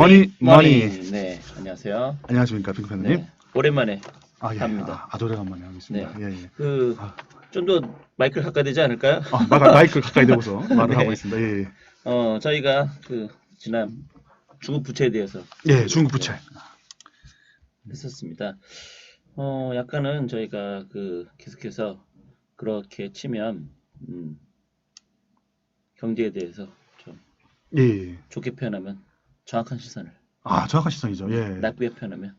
머니. 네, 안녕하세요. 안녕하십니까, 핑크팬님. 네, 오랜만에 예. 합니다. 아주 오래간만에 하고 있습니다. 네. 예, 예. 좀 더 마이크를 가까이 되지 않을까요? 마이크 가까이 대고서 말을 네. 하고 있습니다. 예, 예. 저희가 지난 중국 부채에 대해서 예, 중국 부채. 했었습니다. 약간은 저희가 계속해서 그렇게 치면 경제에 대해서 좀 예. 좋게 표현하면 정확한 시선을, 정확한 시선이죠. 예. 나쁘게 표현하면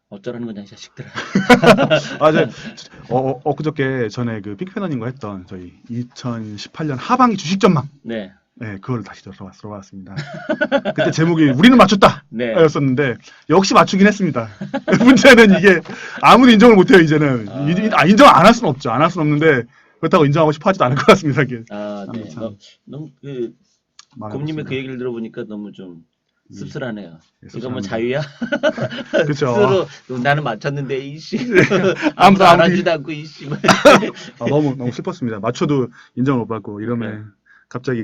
어쩌라는 거냐 이 자식들아. 엊그저께 전에 픽패너님과 했던 저희 2018년 하반기 주식 전망. 네. 네, 그걸 다시 들어봤습니다. 그때 제목이 우리는 맞췄다! 네. 였었는데 역시 맞추긴 했습니다. 문제는 이게 아무도 인정을 못해요, 이제는. 인정 안 할 수는 없죠. 안 할 수는 없는데 그렇다고 인정하고 싶어 하지도 않을 것 같습니다. 이게. 네. 너무 곰님의 그 얘기를 들어보니까 너무 좀 씁쓸하네요. 이거 뭐 자유야? 그렇죠. 스스로 나는 맞췄는데 이씨 아무도 알아주지도 않고 이씨. 너무 슬펐습니다. 맞춰도 인정을 못 받고 이러면 갑자기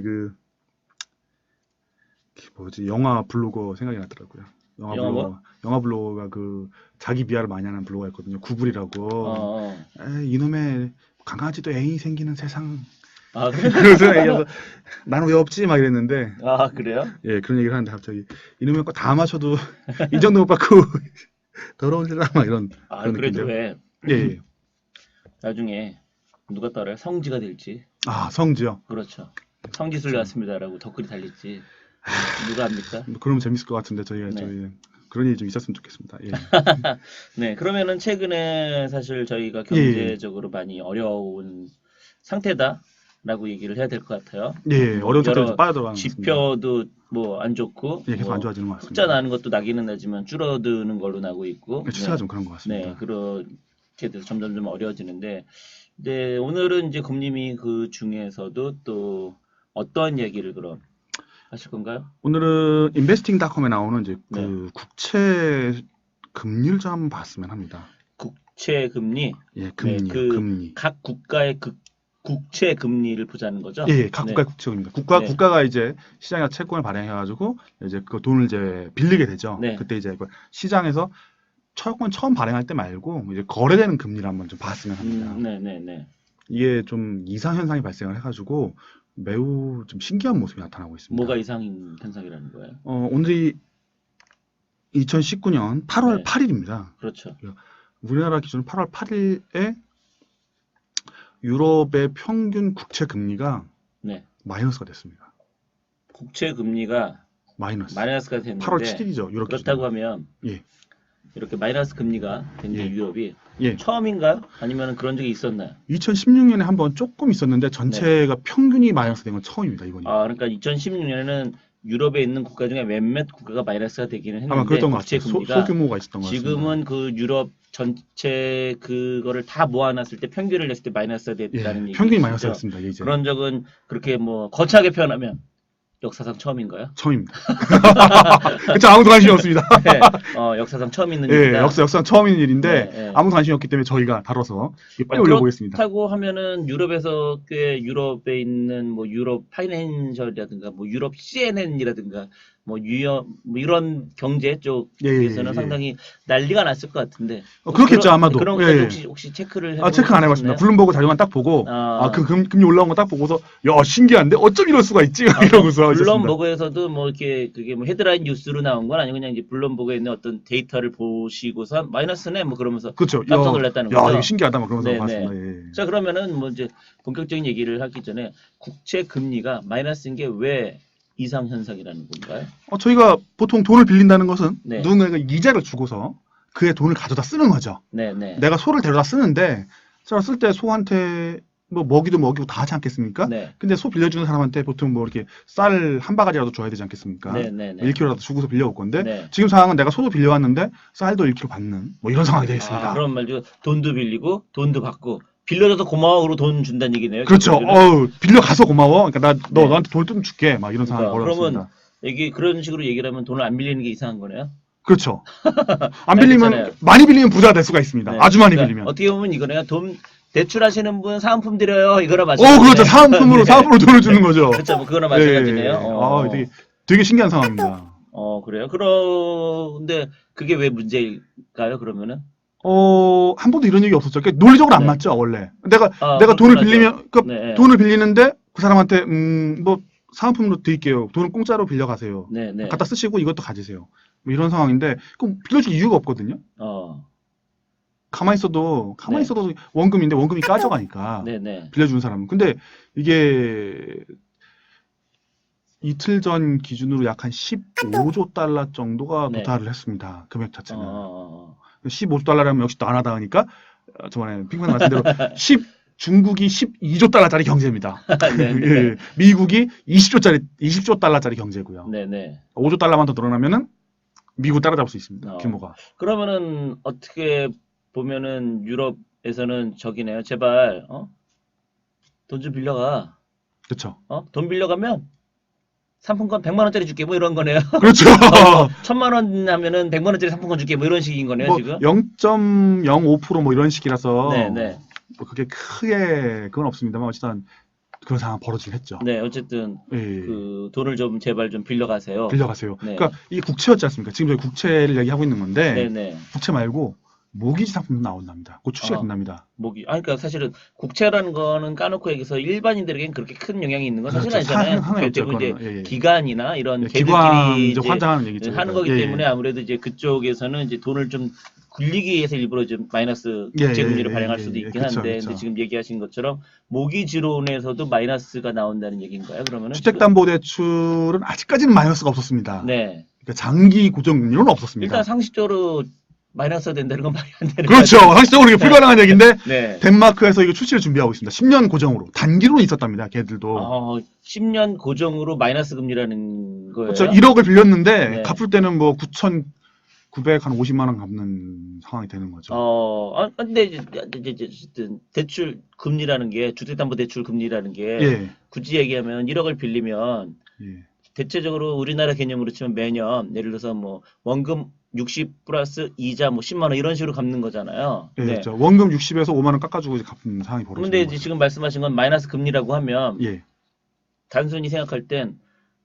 영화 블로거 생각이 나더라고요. 영화 블로거가 자기 비하를 많이 하는 블로거가 있거든요. 구글이라고. 이놈의 강아지도 애인이 생기는 세상. 그래서 얘기해서 나는 왜 없지? 막 이랬는데. 그래요? 예, 그런 얘기를 하는데 갑자기 이놈의 거 다 맞춰도 인정도 못 받고 더러운 세상 막 이런. 그래도 왜? 예. 나중에 누가 따라요? 성지가 될지. 성지요. 그렇죠. 성지순례 왔습니다라고 댓글이 달릴지 누가 합니까? 그러면 재밌을 것 같은데 저희 그런 일이 좀 있었으면 좋겠습니다. 예. 네, 그러면은 최근에 사실 저희가 경제적으로 많이 어려운 상태다라고 얘기를 해야 될 것 같아요. 예, 어려운 상태에서 빠져들어가는 지표도 뭐 안 좋고, 계속 안 좋아지는 것 같습니다. 흑자 나는 것도 나기는 나지만 줄어드는 걸로 나고 있고, 추세가 좀 그런 것 같습니다. 네, 그렇게 돼서 점점 좀 어려워지는데, 네, 오늘은 이제 금님이 그 중에서도 또 어떠한 얘기를 그럼 하실 건가요? 오늘은 인베스팅닷컴에 나오는 이제 국채 금리를 좀 한번 봤으면 합니다. 국채 금리? 예, 금리. 각 국가의 국채 금리를 보자는 거죠? 예, 각 국가의 국채 금리입니다. 국가가 이제 시장에서 채권을 발행해가지고 이제 그 돈을 이제 빌리게 되죠. 그때 이제 시장에서 채권 처음 발행할 때 말고 이제 거래되는 금리를 한번 좀 봤으면 합니다. 이게 좀 이상 현상이 발생을 해가지고 매우 좀 신기한 모습이 나타나고 있습니다. 뭐가 이상 현상이라는 거예요? 오늘이 2019년 8월 8일입니다. 그렇죠. 우리나라 기준 8월 8일에 유럽의 평균 국채 금리가 마이너스가 됐습니다. 국채 금리가 마이너스가 됐는데 8월 7일이죠. 유럽 그렇다고 기준으로. 하면 이렇게 마이너스 금리가 된 게 유럽이 예. 처음인가요? 아니면 그런 적이 있었나요? 2016년에 한번 조금 있었는데 전체가 평균이 마이너스 된 건 처음입니다. 이번이. 그러니까 2016년에는 유럽에 있는 국가 중에 몇몇 국가가 마이너스가 되기는 했는데 아마 그랬던 것 국채 같아요. 금리가 소규모가 있었던 것 같습니다. 지금은 그 유럽 전체 그거를 다 모아놨을 때 평균을 냈을 때 마이너스가 됐다는 얘기. 평균이 마이너스가 됐습니다. 이제. 그런 적은 그렇게 뭐 거창하게 표현하면 역사상 처음인가요? 처음입니다. 그쵸, 아무도 관심이 없습니다. 네, 역사상 처음 있는 일이다. 역사상 처음 있는 일인데 아무도 관심이 없기 때문에 저희가 다뤄서 빨리 올려보겠습니다. 그렇다고 하면은 유럽에서 유럽에 있는 뭐 유럽 파이낸셜이라든가 뭐 유럽 CNN이라든가 뭐 이런 경제 쪽에서는 상당히 난리가 났을 것 같은데. 그렇겠죠, 아마도. 그런 거 혹시 체크를 해보셨나요? 체크 안 해봤습니다. 블룸버그 자료만 딱 보고 그 금리 올라온 거 딱 보고서 야 신기한데 어쩜 이럴 수가 있지 이러고서 블룸버그에서도 뭐 이렇게 그게 뭐 헤드라인 뉴스로 나온 건 아니고 그냥 이제 블룸버그에 있는 어떤 데이터를 보시고서 마이너스네 뭐 그러면서 깜짝 놀랐다는 거죠. 이거 신기하다 막 그러면서 봤습니다. 자, 그러면은 뭐 이제 본격적인 얘기를 하기 전에 국채 금리가 마이너스인 게 왜 이상 현상이라는 건가요? 저희가 보통 돈을 빌린다는 것은 누군가가 이자를 주고서 그의 돈을 가져다 쓰는 거죠. 내가 소를 데려다 쓰는데 제가 쓸 때 소한테 뭐 먹이도 먹이고 다 하지 않겠습니까? 근데 소 빌려주는 사람한테 보통 뭐 이렇게 쌀 한 바가지라도 줘야 되지 않겠습니까? 1kg라도 주고서 빌려올 건데 지금 상황은 내가 소도 빌려왔는데 쌀도 1kg 받는 뭐 이런 상황이 되겠습니다. 그런 말죠. 돈도 빌리고 돈도 받고 빌려줘서 고마워로 돈 준다는 얘기네요. 그렇죠. 빌려가서 고마워. 그러니까 너한테 돈을 좀 줄게. 막 이런 상황이 벌어졌습니다. 그러면 그런 식으로 얘기를 하면 돈을 안 빌리는 게 이상한 거네요. 그렇죠. 안 빌리면 많이 빌리면 부자가 될 수가 있습니다. 아주 많이 빌리면. 어떻게 보면 이거네요. 돈 대출하시는 분 사은품 드려요. 이거랑 마찬가지네요. 그렇죠. 사은품으로 돈을 주는 거죠. 그렇죠. 뭐 그거랑 마찬가지네요. 되게 신기한 상황입니다. 그래요? 그런데 그게 왜 문제일까요, 그러면은? 한 번도 이런 얘기 없었죠. 그러니까 논리적으로 안 네. 맞죠, 원래. 내가 그렇긴 돈을 하죠. 빌리면, 그러니까 네. 돈을 빌리는데 그 사람한테, 뭐, 사은품으로 드릴게요. 돈을 공짜로 빌려가세요. 네, 네. 갖다 쓰시고 이것도 가지세요. 뭐 이런 상황인데, 그럼 빌려줄 이유가 없거든요. 가만히 있어도 원금인데 원금이 까져가니까. 네, 네. 빌려주는 사람은. 근데 이게 이틀 전 기준으로 약 한 15조 달러 정도가 네. 도달을 했습니다. 금액 자체는. 15조 달러라면 역시 또 안 하다 하니까 저번에 핑크님 말씀대로 중국이 12조 달러짜리 경제입니다. 네, 네. 예, 미국이 20조 달러짜리 경제고요. 네, 네. 5조 달러만 더 늘어나면은 미국 따라잡을 수 있습니다. 규모가. 그러면은 어떻게 보면은 유럽에서는 저기네요. 제발 돈 좀 빌려가. 그렇죠. 돈 빌려가면 상품권 100만 원짜리 줄게 뭐 이런 거네요. 그렇죠. 1000만 원 하면은 100만 원짜리 상품권 줄게 뭐 이런 식인 거네요, 뭐 지금. 0.05% 뭐 이런 식이라서 네, 네. 뭐 그게 크게 그건 없습니다만 어쨌든 그런 상황 벌어지긴 했죠. 네, 어쨌든 예. 그 돈을 좀 제발 좀 빌려가세요. 빌려가세요. 네. 그러니까 이게 국채였지 않습니까? 지금 저희 국채를 얘기하고 있는 건데 네, 네. 국채 말고 모기지 상품도 나온답니다. 곧 출시가 된답니다. 그러니까 사실은 국채라는 거는 까놓고 얘기해서 일반인들에겐 그렇게 큰 영향이 있는 건 사실 그렇죠. 아니잖아요. 대부분 이제 기관이나 이런 개들끼리 이제 환장하는 얘기죠. 하는 거기 때문에 아무래도 이제 그쪽에서는 이제 돈을 좀 굴리기 위해서 일부러 좀 마이너스 국채 금리를 발행할 수도 있긴 그쵸, 한데, 그쵸. 근데 지금 얘기하신 것처럼 모기지론에서도 마이너스가 나온다는 얘기인가요? 그러면은 주택담보대출은 아직까지는 마이너스가 없었습니다. 네. 그러니까 장기 고정금리는 없었습니다. 일단 상식적으로 마이너스가 된다는 건 말이 안 되는 그렇죠. 거죠. 상식적으로 이게 불가능한 얘기인데 네. 덴마크에서 이거 출시를 준비하고 있습니다. 10년 고정으로 단기로 있었답니다. 걔들도. 10년 고정으로 마이너스 금리라는 거예요. 그렇죠. 1억을 빌렸는데 네. 갚을 때는 뭐 9,950만 원 갚는 상황이 되는 거죠. 근데 이제 어쨌든 대출 금리라는 게 주택담보대출 금리라는 게 굳이 얘기하면 1억을 빌리면 대체적으로 우리나라 개념으로 치면 매년 예를 들어서 뭐 원금 60 플러스 이자 뭐 10만 원 이런 식으로 갚는 거잖아요. 네, 그렇죠. 원금 60에서 5만 원 깎아주고 이제 갚는 상황이 벌어지는 근데 거죠. 이제 지금 말씀하신 건 마이너스 금리라고 하면 단순히 생각할 땐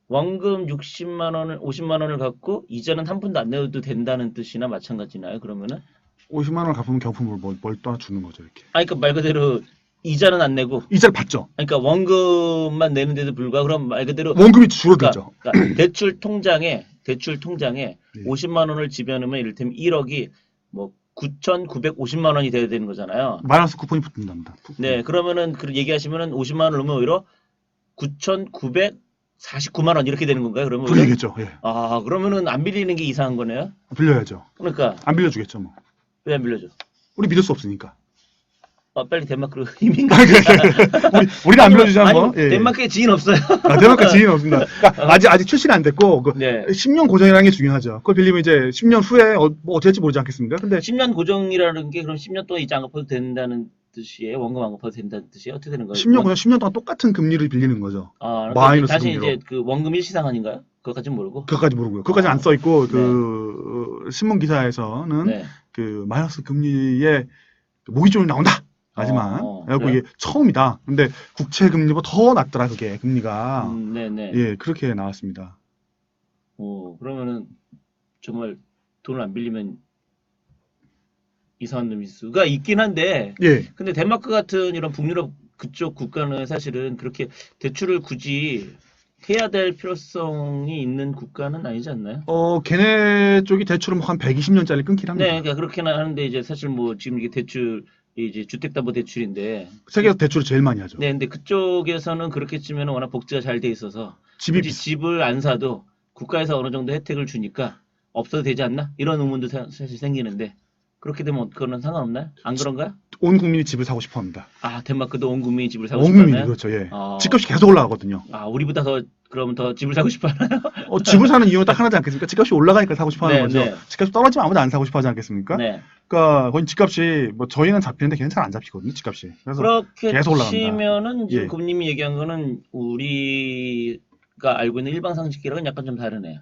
원금 60만 원을 50만 원을 갖고 이자는 한 푼도 안 내도 된다는 뜻이나 마찬가지나요? 그러면은 50만 원을 갚으면 경품을 뭘 또 하나 주는 거죠, 이렇게. 그러니까 말 그대로 이자는 안 내고 이자를 받죠. 그러니까 원금만 내는데도 불구하고 그럼 말 그대로 원금이 줄어들죠. 그러니까 대출 통장에 50만 원을 집어넣으면 이를테면 1억이 뭐 9,950만 원이 돼야 되는 거잖아요. 마이너스 쿠폰이 붙는답니다. 네, 그러면은 그 얘기하시면은 50만 원을 넣으면 오히려 9,949만 원 이렇게 되는 건가요? 그러면 그러겠죠. 예. 그러면은 안 빌리는 게 이상한 거네요. 빌려야죠. 그러니까 안 빌려주겠죠, 뭐. 왜 안 빌려줘? 우리 믿을 수 없으니까. 빨리 덴마크로 이민 가. 우리가 안 빌려주지 않고. 덴마크에 지인 없어요. 덴마크에 지인 없습니다. 그러니까 아직 출시는 안 됐고 10년 고정이라는 게 중요하죠. 그걸 빌리면 이제 10년 후에 뭐 어떻게 될지 모르지 않겠습니까? 근데 10년 고정이라는 게 그럼 10년 동안 이자 안 갚아도 된다는 뜻이에요? 원금 안 갚아도 된다는 뜻이에요? 어떻게 되는 거예요? 10년 고정 10년 동안 똑같은 금리를 빌리는 거죠. 마이너스 다시 금리로. 이제 그 원금 일시상 아닌가요? 그것까지는 모르고. 그것까지 모르고요. 그것까지 안 써 있고 그 신문 기사에서는 그 마이너스 금리에 모기지론이 나온다. 하지만 이게 처음이다. 근데 국채 금리보다 더 낮더라 그게 금리가. 네네. 예, 그렇게 나왔습니다. 그러면은 정말 돈을 안 빌리면 이상한 놈일 수가 있긴 한데. 근데 덴마크 같은 이런 북유럽 그쪽 국가는 사실은 그렇게 대출을 굳이 해야 될 필요성이 있는 국가는 아니지 않나요? 걔네 쪽이 대출은 뭐 한 120년짜리 끊긴 합니다. 네, 그러니까 그렇게는 하는데 이제 사실 뭐 지금 이게 대출 이제 주택담보대출인데 세계에서 대출을 제일 많이 하죠. 네, 근데 그쪽에서는 그렇게 치면 워낙 복지가 잘 돼 있어서 집을 안 사도 국가에서 어느 정도 혜택을 주니까 없어도 되지 않나? 이런 의문도 사실 생기는데 그렇게 되면 그거는 상관없나요? 안 그런가요? 온 국민이 집을 사고 싶어 합니다. 덴마크도 온 국민이 집을 사고 싶어 하나요? 온 국민이 그렇죠. 예. 집값이 계속 올라가거든요. 우리보다 그러면 더 집을 사고 싶어 하나요? 집을 사는 이유는 딱 하나지 않겠습니까? 집값이 올라가니까 사고 싶어 하는 거죠. 집값이 떨어지면 아무도 안 사고 싶어 하지 않겠습니까? 그러니까 거기 집값이 뭐 저희는 잡히는데 걔는 잘 안 잡히거든요, 집값이. 그래서 그렇게 계속 올라간다. 치면은 지금 금님이 얘기한 거는 우리가 알고 있는 일반 상식이랑은 약간 좀 다르네요.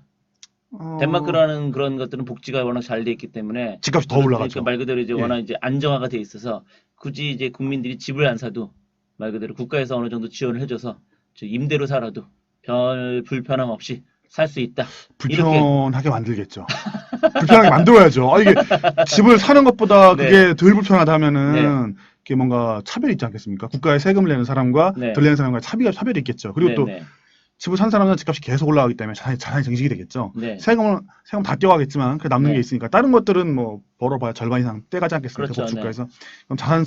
덴마크라는 그런 것들은 복지가 워낙 잘 돼 있기 때문에 집값이 더 올라가죠. 그러니까 말 그대로 이제 워낙 이제 안정화가 돼 있어서 굳이 이제 국민들이 집을 안 사도 말 그대로 국가에서 어느 정도 지원을 해줘서 임대로 살아도 별 불편함 없이 살 수 있다. 불편하게 만들겠죠. 불편하게 만들어야죠. 아, 이게 집을 사는 것보다 네. 그게 덜 불편하다 하면은 이게 뭔가 차별이 있지 않겠습니까? 국가에 세금을 내는 사람과 덜 내는 사람과 차별이 있겠죠. 그리고 또 집을 산 사람은 집값이 계속 올라가기 때문에 자산이 증식이 되겠죠. 세금 다 떼어가겠지만 그 남는 게 있으니까 다른 것들은 뭐 벌어봐야 절반 이상 떼가지 않겠습니까? 그렇죠. 복지국가에서. 그럼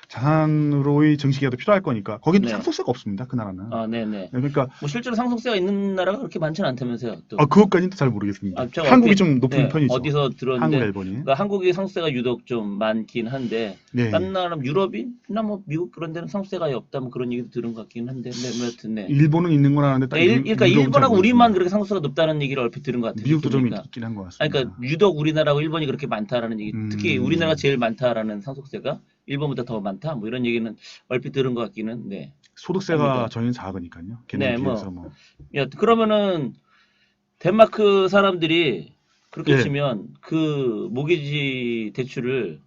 자산으로의 증식이라도 필요할 거니까 거기는 상속세가 없습니다. 그 나라는. 그러니까 뭐 실제로 상속세가 있는 나라가 그렇게 많지는 않다면서요. 또. 그것까지는 잘 모르겠습니다. 한국이 좀 높은 편이죠. 어디서 들었는데 한국, 일본이. 그러니까 한국이 상속세가 유독 좀 많긴 한데 다른 나라 유럽이나 뭐 미국 그런 데는 상속세가 없다 뭐 그런 얘기도 들은 것 같긴 한데 뭐 여튼 일본은 있는 건 아는데 그러니까 일본하고 우리만 그렇게 상속세가 높다는 얘기를 얼핏 들은 것 같아요. 미국도 좀 있긴 한 것 같습니다. 그러니까 유독 우리나라하고 일본이 그렇게 많다라는 얘기, 특히 우리나라가 제일 많다라는 상속세가 일본보다 더 많다, 뭐 이런 얘기는 얼핏 들은 것 같기는. 소득세가 저희는 작으니까요. 비해서 뭐. 그러면은 덴마크 사람들이 그렇게 치면 그 모기지 대출을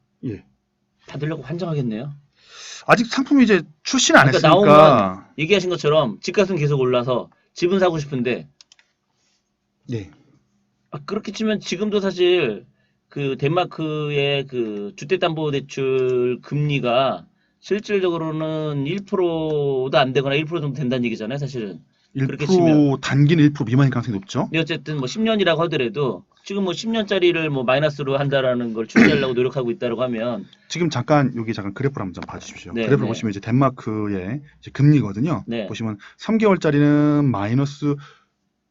받으려고 환장하겠네요. 아직 상품이 이제 출시는 안 했으니까. 나오면 얘기하신 것처럼 집값은 계속 올라서 집은 사고 싶은데. 그렇게 치면 지금도 사실 그 덴마크의 그 주택담보대출 금리가 실질적으로는 1%도 안 되거나 1% 정도 된다는 얘기잖아요, 사실은. 1% 단기는 1% 미만일 가능성이 높죠. 근데 어쨌든 뭐 10년이라고 하더라도 지금 뭐 10년짜리를 뭐 마이너스로 한다라는 걸 추진하려고 노력하고 있다고 하면 지금 여기 잠깐 그래프를 한번 봐주십시오. 그래프를 보시면 이제 덴마크의 이제 금리거든요. 보시면 3개월짜리는 마이너스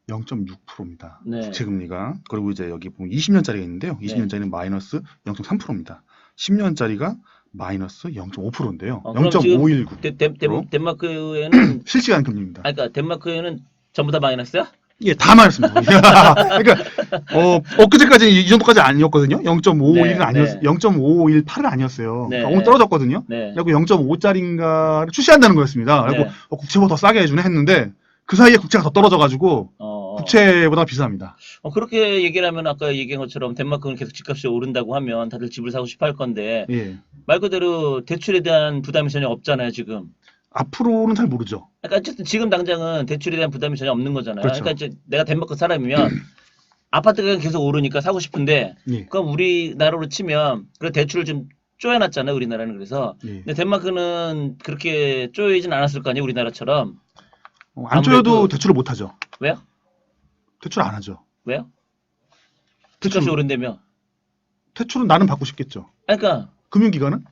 0.6%입니다. 부채금리가. 그리고 이제 여기 보면 20년짜리가 있는데요. 20년짜리는 마이너스 0.3%입니다. 10년짜리가 마이너스 0.5%인데요. 0.519. 덴마크에는 실시간 금리입니다. 그러니까 덴마크에는 전부 다 마이너스야? 예, 다 마이너스입니다. 그러니까 엊그제까지 이 정도까지 아니었거든요. 0.551은 아니었어요. 0.518은 아니었어요. 그러니까 오늘 떨어졌거든요. 그리고 0.5짜리인가를 출시한다는 거였습니다. 그리고 국채보다 더 싸게 해주네 했는데 그 사이에 국채가 더 떨어져가지고 국채보다 비쌉니다. 그렇게 얘기를 하면 아까 얘기한 것처럼 덴마크는 계속 집값이 오른다고 하면 다들 집을 사고 싶어 할 건데 말 그대로 대출에 대한 부담이 전혀 없잖아요, 지금. 앞으로는 잘 모르죠. 그러니까 어쨌든 지금 당장은 대출에 대한 부담이 전혀 없는 거잖아요. 그러니까 이제 내가 덴마크 사람이면 아파트가 계속 오르니까 사고 싶은데 그럼 우리나라로 치면 그래 대출을 좀 쪼여놨잖아요, 우리나라는. 그래서 근데 덴마크는 그렇게 쪼여지진 않았을 거 아니에요, 우리나라처럼. 안 쪼여도 대출을 못 하죠. 왜요? 대출 안 하죠. 왜요? 집값이 오른다며. 대출은 나는 받고 싶겠죠. 그러니까 금융기관은?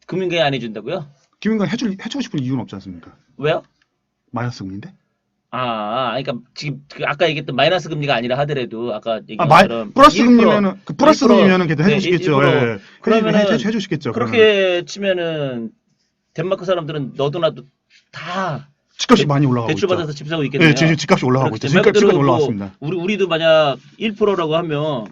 금융기관이 안 해준다고요? 금융기관 해주고 싶은 이유는 없지 않습니까? 왜요? 마이너스 금리인데? 그러니까 지금 아까 얘기했던 마이너스 금리가 아니라 하더라도 아까 얘기한 것처럼 플러스 금리면은 플러스 금리면은 걔도 해주시겠죠. 그러면 해주시겠죠. 그렇게 치면은 덴마크 사람들은 너도 나도 다 집값이 많이 올라가고 대출 받아서 집 사고 있겠네요. 지금 집값이 올라가고 있죠. 집값이 올라왔습니다. 우리도 만약 1%라고 하면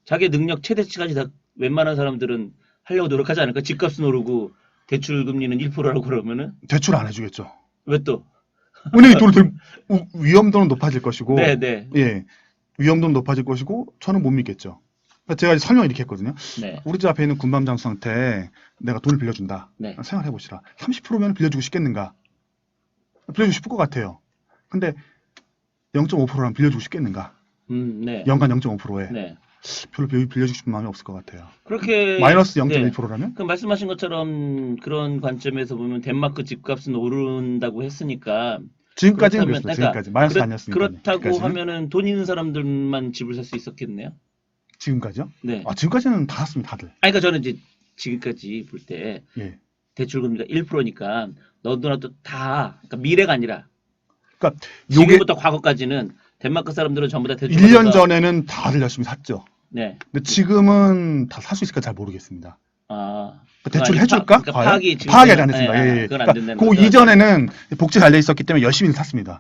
자기 능력 최대치까지 다 웬만한 사람들은 하려고 노력하지 않을까? 집값은 오르고 대출 금리는 1%라고 그러면은 제출 안 해주겠죠. 왜 또? 은행이 위험도는 높아질 것이고, 위험도는 높아질 것이고, 저는 못 믿겠죠. 제가 설명 이렇게 했거든요. 우리 집 앞에 있는 군밤장수한테 내가 돈을 빌려준다. 생각해보시라. 30%면 빌려주고 싶겠는가? 빌려주고 싶을 것 같아요. 근데 0.5%랑 빌려주고 싶겠는가? 연간 0.5%에. 별로 빌려주고 싶은 마음이 없을 것 같아요. 그렇게 마이너스 0.1%라면? 그 말씀하신 것처럼 그런 관점에서 보면 덴마크 집값은 오른다고 했으니까 지금까지는 그랬어요. 지금까지 마이너스 아니었으니까. 그렇다고 하면은 돈 있는 사람들만 집을 살 수 있었겠네요. 지금까지요? 지금까지는 다 샀습니다, 다들. 그러니까 저는 이제 지금까지 볼 때 대출 금리가 1%니까 너도나도 다 그러니까 미래가 아니라 그러니까 지금부터 과거까지는 덴마크 사람들은 전부 다 대출 1년 전에는 다들 열심히 샀죠. 근데 지금은 다 살 수 있을까 잘 모르겠습니다. 대출을 해줄까? 파악이 아직 안 됐습니다. 그건 안 된다는 그 이전에는 복지 달려 있었기 때문에 열심히 샀습니다.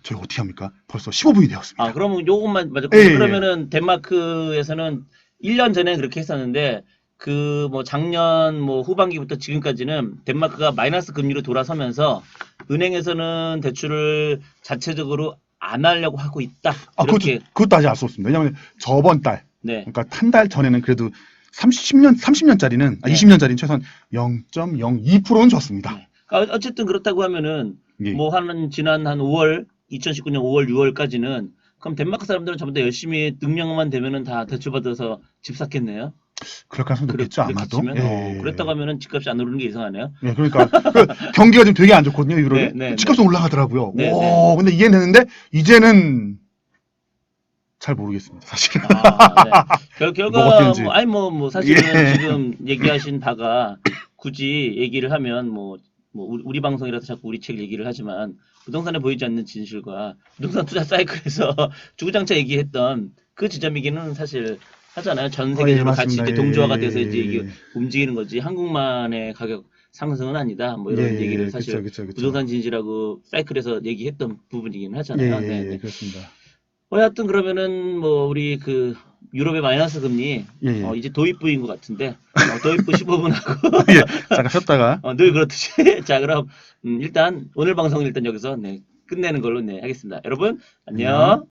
저희 어떻게 합니까? 벌써 15분이 되었습니다. 그러면 요것만 맞아. 그러면은 덴마크에서는 1년 전에 그렇게 했었는데 그 뭐 작년 뭐 후반기부터 지금까지는 덴마크가 마이너스 금리로 돌아서면서 은행에서는 대출을 자체적으로 안 하려고 하고 있다. 그것도 아직 알 수 없습니다. 왜냐하면 저번 달, 그러니까 한 달 전에는 그래도 30년짜리는 20년짜리는 최소한 0.02%는 줬습니다. 어쨌든 그렇다고 하면은 뭐 지난 한 5월 2019년 5월, 6월까지는 그럼 덴마크 사람들은 전부 다 열심히 능력만 되면은 다 대출받아서 집 샀겠네요. 그럴 가능성도 있겠죠, 아마도. 그랬다고 하면은 집값이 안 오르는 게 이상하네요. 예, 그러니까 그 경기가 지금 되게 안 좋거든요, 유럽이. 집값은 올라가더라고요. 오, 근데 이해는 되는데 이제는 잘 모르겠습니다, 사실은. 결과 뭐 사실은 지금 얘기하신 바가 굳이 얘기를 하면 뭐 우리 방송이라서 자꾸 우리 책 얘기를 하지만 부동산에 보이지 않는 진실과 부동산 투자 사이클에서 주구장창 얘기했던 그 지점이기는 사실 하잖아요. 전 세계적으로 같이 이제 동조화가 돼서 이제 이게 움직이는 거지 한국만의 가격 상승은 아니다. 뭐 이런 얘기를 사실 그쵸. 부동산 진실하고 사이클에서 얘기했던 부분이긴 하잖아요. 네, 그렇습니다. 하여튼 그러면은 뭐 우리 그 유럽의 마이너스 금리 이제 도입부인 것 같은데 도입부 15분 하고 잠깐 쉬었다가 늘 그렇듯이 자 그럼 일단 오늘 방송은 일단 여기서 끝내는 걸로 하겠습니다. 여러분 안녕.